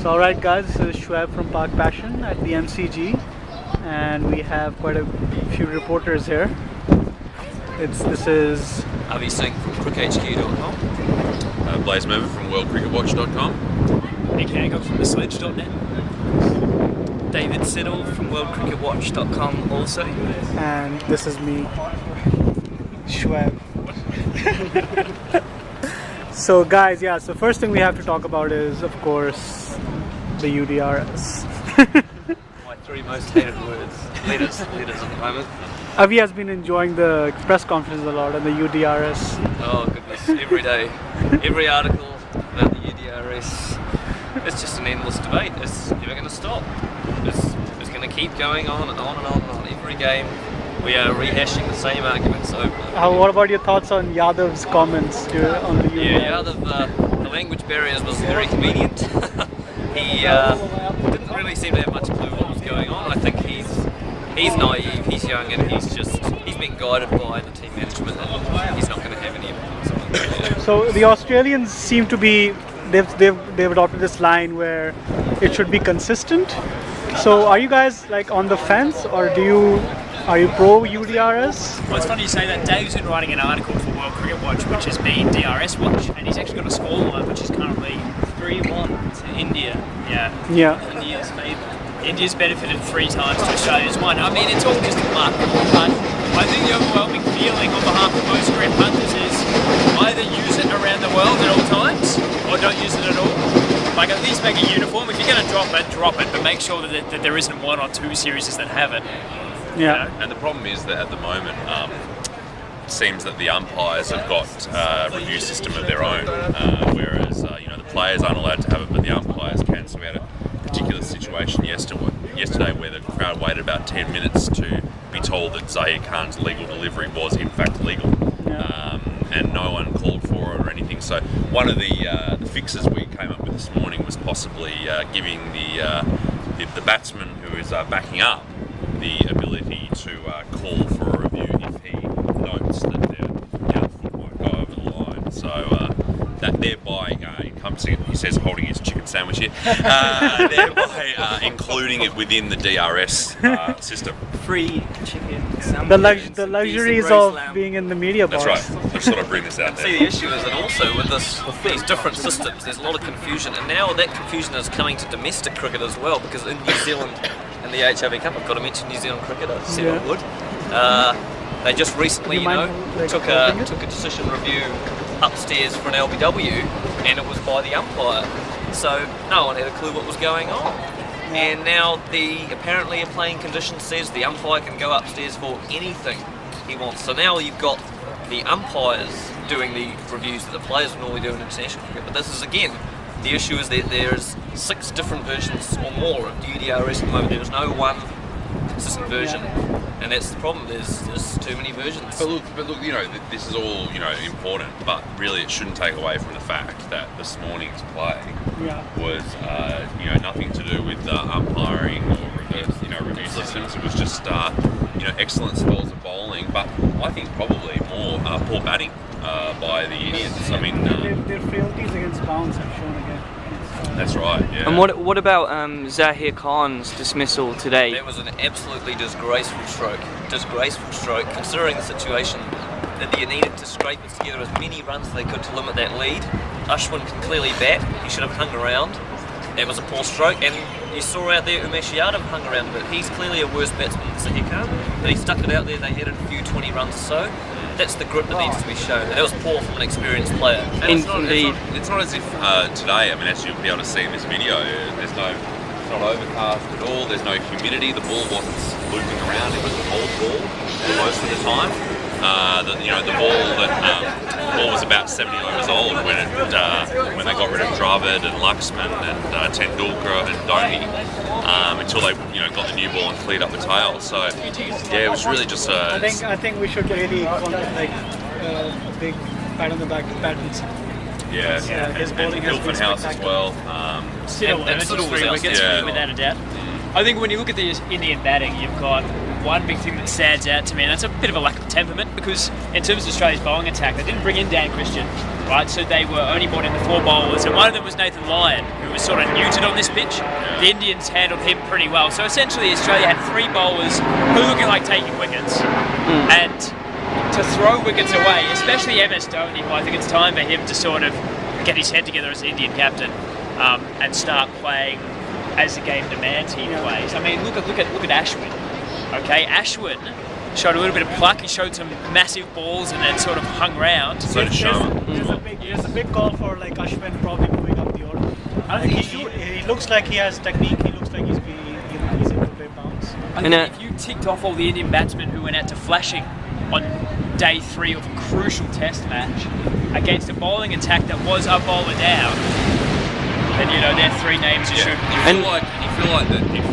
So alright guys, this is Shoaib from Park Passion at the MCG, and we have quite a few reporters here. This is Avi Singh from crickhq.com. Blaze Member from worldcricketwatch.com. Nick Hancock from thesledge.net. David Siddle from worldcricketwatch.com also. and this is me, Shoaib. So guys, yeah, so first thing we have to talk about is, of course, the UDRS. My three most hated words. Leaders at the moment. Avi has been enjoying the press conference a lot and the UDRS. Oh goodness, every day. Every article about the UDRS. It's just an endless debate. It's never going to stop. It's going to keep going on and on and on and on. Every game we are rehashing the same arguments over. What about your thoughts on Yadav's comments on the UDRS? Yeah, the language barriers was very convenient. He didn't really seem to have much clue what was going on. I think he's naive, he's young, and he's being guided by the team management, and he's not going to have any influence on it. So the Australians seem to be, they've adopted this line where it should be consistent. So are you guys like on the fence, or are you pro UDRS? Well, it's funny you say that. Dave's been writing an article for World Cricket Watch, which has been DRS Watch, and he's actually got a scoreline which is currently 3-1 to India. Yeah. India's benefited 3 times to Australia's 1. I mean, it's all just luck, but I think the overwhelming feeling on behalf of most cricket punters is either use it around the world at all times, or don't use it at all. Like, at least make it uniform. If you're going to drop it, but make sure that there isn't 1 or 2 series that have it. Yeah. And the problem is that at the moment, it seems that the umpires have got a review system of their own, whereas the players aren't allowed to have it, but the umpires can. So we had a particular situation yesterday where the crowd waited about 10 minutes to be told that Zahir Khan's legal delivery was in fact legal, and no one called for it or anything. So one of the fixes we came up with this morning was possibly giving the batsman who is backing up the ability to call for a review if he notes that their foot won't go over the line. So that thereby encompassing it, he says holding his chicken sandwich here, thereby including it within the DRS system. Free chicken sandwich. The luxuries of being in the media box. That's right. I just thought I'd bring this out there. See, the issue is that also with these different systems, there's a lot of confusion, and now that confusion is coming to domestic cricket as well, because in New Zealand and the HRV Cup, I've got to mention New Zealand cricket, I said I would. They just recently, took a decision review upstairs for an LBW, and it was by the umpire. So no one had a clue what was going on. And now apparently a playing condition says the umpire can go upstairs for anything he wants. So now you've got the umpires doing the reviews that the players would normally do in international cricket. But this is, again, the issue is that there's 6 different versions or more of the UDRS at the moment. There's no one consistent version, and that's the problem. There's too many versions. But look, this is all important, but really it shouldn't take away from the fact that this morning's play was nothing to do with umpiring or review systems. It was just excellent spells of bowling, but I think probably more poor batting by the Indians. I mean, their frailties against bounce have shown again. That's right, yeah. And what about Zahir Khan's dismissal today? That was an absolutely disgraceful stroke. Considering the situation that they needed to scrape it together as many runs as they could to limit that lead. Ashwin can clearly bat. He should have hung around. That was a poor stroke, and you saw out there Umesh Yadav hung around a bit. He's clearly a worse batsman than Zahir Khan, but he stuck it out there. They had a few 20 runs or so. That's the grit that needs to be shown. And that was poor from an experienced player. And it's not as if today, as you'll be able to see in this video, it's not overcast at all, there's no humidity, the ball wasn't looping around, it was a cold ball most of the time. The ball was about 70 overs old when they got rid of Dravid and Laxman and Tendulkar and Dhoni, until they got the new ball and cleared up the tail. So yeah, it was really just I think we should really big pat on the back to Pattinson. Yeah, his bowling and Hilton House as well. Siddle was outstanding without a doubt. I think when you look at the Indian batting, you've got one big thing that stands out to me, and that's a bit of a lack of temperament, because in terms of Australia's bowling attack, they didn't bring in Dan Christian, right? So they were only brought in the 4 bowlers, and one of them was Nathan Lyon, who was sort of neutered on this pitch. The Indians handled him pretty well. So essentially Australia had 3 bowlers who were looking like taking wickets. And to throw wickets away, especially MS Dhoni, who I think it's time for him to sort of get his head together as the Indian captain and start playing as the game demands he plays. I mean, look at Ashwin. Okay, Ashwin showed a little bit of pluck. He showed some massive balls and then sort of hung round. So did Sharma. There's a big call for like Ashwin probably moving up the order. I Like think he looks like he has technique. He looks like he's able to play bounce. I think if you ticked off all the Indian batsmen who went out to flashing on day 3 of a crucial test match against a bowling attack that was a bowler down, then they're 3 names you should. You feel like that if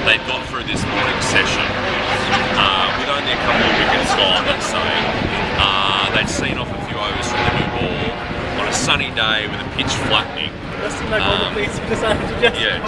they'd got through this morning session with only a couple of wickets gone, let's say, they'd seen off a few overs from the new ball on a sunny day with a pitch flattening. That seemed like all the places we decided to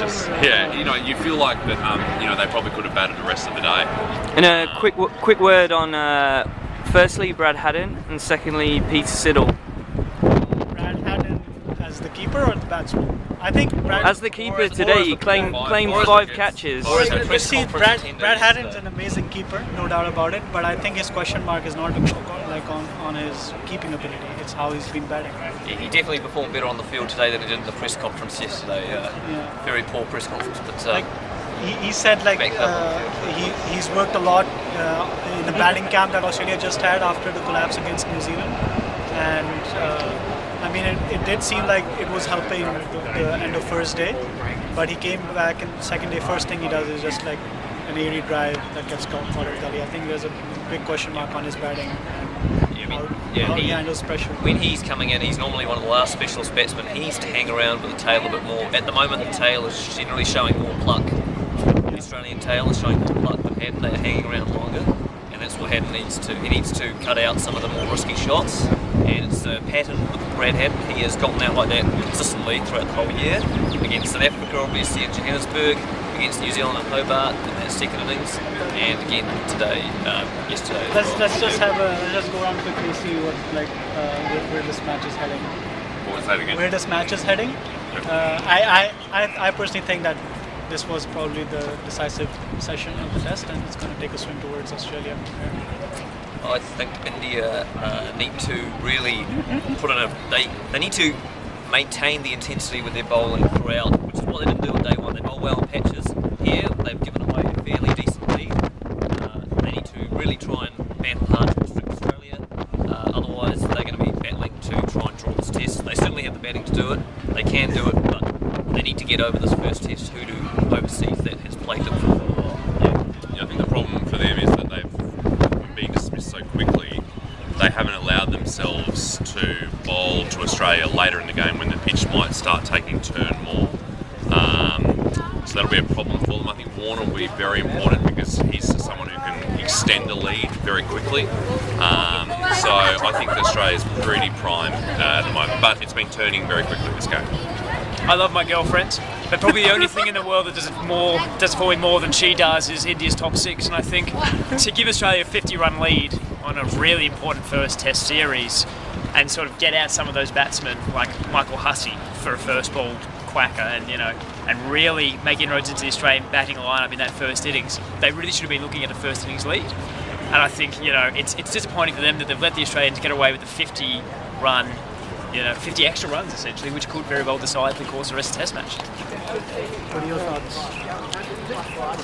just you feel like that they probably could have batted the rest of the day. And a quick word on firstly Brad Haddin and secondly Peter Siddle. Brad Haddin as the keeper or the batsman? I think Brad As the keeper today, he claimed 5 catches. Or as a But press see, conference Brad attended Haddin's yesterday. an amazing keeper, no doubt about it. But I think his question mark is not like on his keeping ability. It's how he's been batting. Yeah, he definitely performed better on the field today than he did in the press conference yesterday. Very poor press conference, but Like he said, like he's worked a lot in the batting camp that Australia just had after the collapse against New Zealand, and I mean it did seem like it was helping the end of first day, but he came back in second day. First thing he does is just like an airy drive that gets caught for the gully. I think there's a big question mark on his batting and how he handles pressure. when he's coming in, he's normally one of the last specialist batsmen. He needs to hang around with the tail a bit more. At the moment, the tail is generally showing more pluck. The Australian tail is showing more pluck than Haddon. They're hanging around longer, and that's what Haddon needs to. He needs to cut out some of the more risky shots, and it's the pattern with Brad Haddon. He has gotten out like that consistently throughout the whole year. Against South Africa, obviously, in Johannesburg, against New Zealand at Hobart in that second innings, and again today, yesterday. Let's just go around quickly and see what where this match is heading. What was that again? Where this match is heading. I personally think that this was probably the decisive session of the test, and it's going to take a swing towards Australia. I think India need to really put in they need to maintain the intensity with their bowling throughout, which is what they didn't do on day 1. They bowl well in patches. Here, they've given away a fairly decent lead. They need to really try and battle hard to restrict Australia. Otherwise, they're going to be battling to try and draw this test. They certainly have the batting to do it. They can do it, but they need to get over this first test. Who do overseas that has played them? I think the problem for them is that they've been dismissed so quickly. They haven't allowed themselves to bowl to Australia later in the game when the pitch might start taking turn more. So that'll be a problem for them. I think Warner will be very important because he's someone who can extend the lead very quickly. So I think Australia's pretty prime at the moment, but it's been turning very quickly this game. I love my girlfriend, but probably the only thing in the world that does it for me more than she does is India's top 6. And I think to give Australia a 50-run lead on a really important first Test series and sort of get out some of those batsmen like Michael Hussey for a first ball quacker, and really make inroads into the Australian batting lineup in that first innings, they really should have been looking at a first innings lead. And I think it's disappointing for them that they've let the Australians get away with the 50-run. 50 extra runs essentially, which could very well decide the course of the rest of the Test match. What are your thoughts?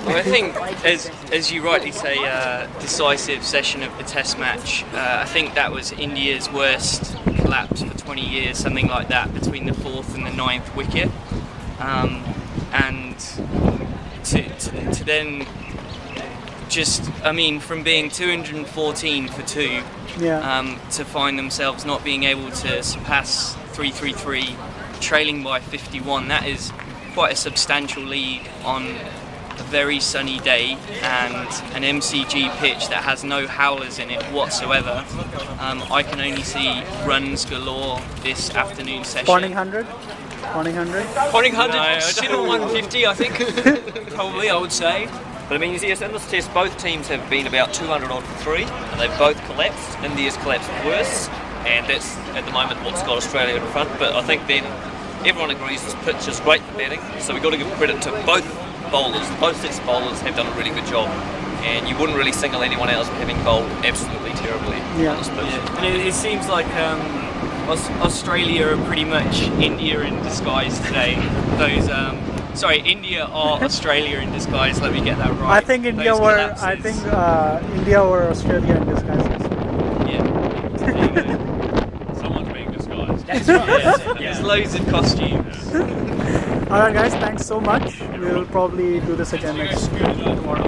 Well, I think, as you rightly say, decisive session of the Test match. I think that was India's worst collapse for 20 years, something like that, between the 4th and the 9th wicket. And to then from being 214 for 2, to find themselves not being able to surpass 333, trailing by 51, that is quite a substantial lead on a very sunny day and an MCG pitch that has no howlers in it whatsoever. I can only see runs galore this afternoon session. Ponting 100? Ponting 100? Ponting 100, still 150, I think. Probably, I would say. But I mean, yes, in this test, both teams have been about 200 odd for 3, and they've both collapsed. India's collapsed worse, and that's at the moment what's got Australia in front. But I think then everyone agrees this pitch is great for batting, so we've got to give credit to both bowlers. Both sets of bowlers have done a really good job, and you wouldn't really single anyone else for having bowled absolutely terribly on this pitch. And it seems like Australia are pretty much India in disguise today. India are Australia in disguise. Let me get that right. I think India Those were. collapses. I think India or Australia in disguise. Yeah. There you go. Someone's being disguised. That's right. There's loads of costumes. All right, guys. Thanks so much. We'll probably do this again next tomorrow.